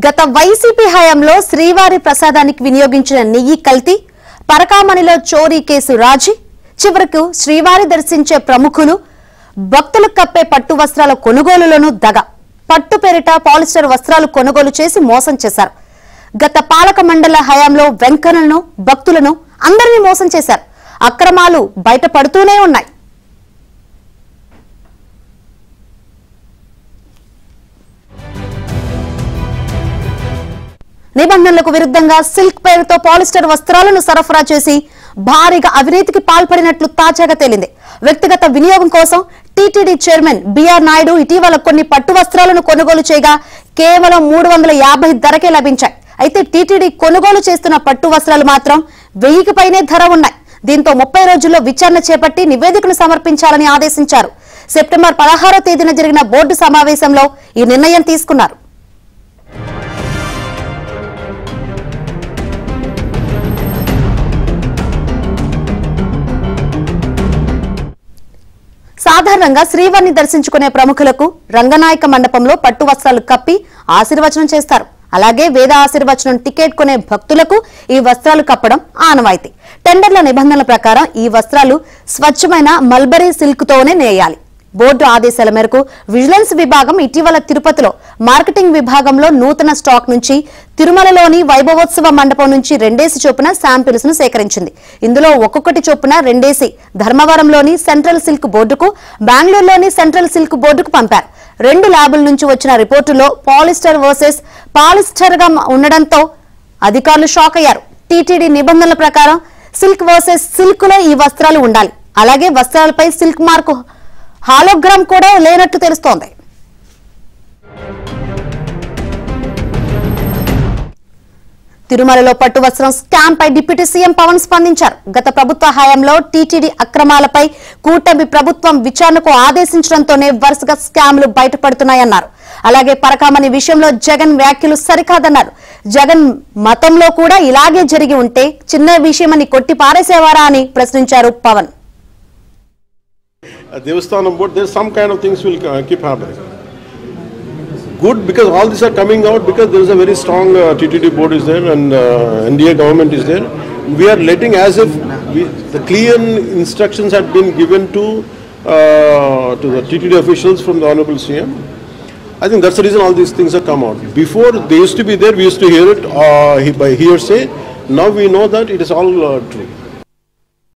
గత వైసీపీ హయాంలో శ్రీవారి ప్రసాదానికి వినియోగించిన నెయ్యి కల్తీ, పరకామణిలో చోరీ కేసు రాజీ, చివరకు శ్రీవారి దర్శించే ప్రముఖులు భక్తులకు కప్పే పట్టు వస్త్రాల కొనుగోలులోనూ దగ. పట్టు పేరిట పాలిస్టర్ వస్త్రాలు కొనుగోలు చేసి మోసం చేశారు. గత పాలక మండల హయాంలో వెంకన్నలను, భక్తులను అందరినీ మోసం చేశారు. అక్రమాలు బయటపడుతూనే ఉన్నాయి. నిబంధనలకు విరుద్ధంగా సిల్క్ పేరుతో పాలిస్టర్ వస్త్రాలను సరఫరా చేసి భారీగా అవినీతికి పాల్పడినట్లు తాజాగా తేలింది. వ్యక్తిగత వినియోగం కోసం టీటీడీ చైర్మన్ బిఆర్ నాయుడు ఇటీవల కొన్ని పట్టు వస్త్రాలను కొనుగోలు చేయగా కేవలం 350 ధరకే లభించాయి. అయితే టీటీడీ కొనుగోలు చేస్తున్న పట్టు వస్త్రాలు మాత్రం 1000కి పైనే ధర ఉన్నాయి. దీంతో 30 రోజుల్లో విచారణ చేపట్టి నివేదికను సమర్పించాలని ఆదేశించారు. సెప్టెంబర్ 16వ తేదీన జరిగిన బోర్డు సమావేశంలో ఈ నిర్ణయం తీసుకున్నారు. సాధారణంగా శ్రీవారిని దర్శించుకునే ప్రముఖులకు రంగనాయక మండపంలో పట్టు వస్త్రాలు కప్పి ఆశీర్వచనం చేస్తారు. అలాగే వేద ఆశీర్వచనం టికెట్ కొనే భక్తులకు ఈ వస్త్రాలు కప్పడం ఆనవాయితీ. టెండర్ల నిబంధనల ప్రకారం ఈ వస్త్రాలు స్వచ్ఛమైన మల్బరీ సిల్క్ తోనే నేయాలి. బోర్డు ఆదేశాల మేరకు విజిలెన్స్ విభాగం ఇటీవల తిరుపతిలో మార్కెటింగ్ విభాగంలో నూతన స్టాక్ నుంచి తిరుమలలోని వైభవోత్సవ మండపం నుంచి 2 చొప్పున శాంపిల్స్ ను సేకరించింది. ఇందులో ఒక్కొక్కటి చొప్పున 2 ధర్మవరంలోని సెంట్రల్ సిల్క్ బోర్డుకు, బెంగళూరులోని సెంట్రల్ సిల్క్ బోర్డుకు పంపారు. 2 ల్యాబుల నుంచి వచ్చిన రిపోర్టులో పాలిస్టర్ వర్సెస్ పాలిస్టర్ గా ఉండడంతో అధికారులు షాక్ అయ్యారు. టీటీడీ నిబంధనల ప్రకారం సిల్క్ వర్సెస్ సిల్క్ లో ఈ వస్త్రాలు ఉండాలి. అలాగే వస్త్రాలపై సిల్క్ మార్కు హాలోగ్రామ్ కూడా లేనట్టు తెలుస్తోంది. తిరుమలలో పట్టు వస్త్రం స్కామ్ పై డిప్యూటీ సీఎం పవన్ స్పందించారు. గత ప్రభుత్వ హయాంలో టీటీడీ అక్రమాలపై కూటమి ప్రభుత్వం విచారణకు ఆదేశించడంతోనే వరుసగా స్కామ్లు బయటపడుతున్నాయన్నారు. అలాగే పరకామణి విషయంలో జగన్ వ్యాఖ్యలు సరికాదన్నారు. జగన్ మతంలో కూడా ఇలాగే జరిగి ఉంటే చిన్న విషయమని కొట్టి పారేసేవారా అని ప్రశ్నించారు Pawan. Devasthanam board, there's some kind of things will keep happening. Good, because all these are coming out because there is a very strong TTD board is there and NDA government is there. We are letting as if the clear instructions had been given to the TTD officials from the Honorable CM. I think that's the reason all these things have come out. Before they used to be there, we used to hear it by hearsay. Now we know that it is all true.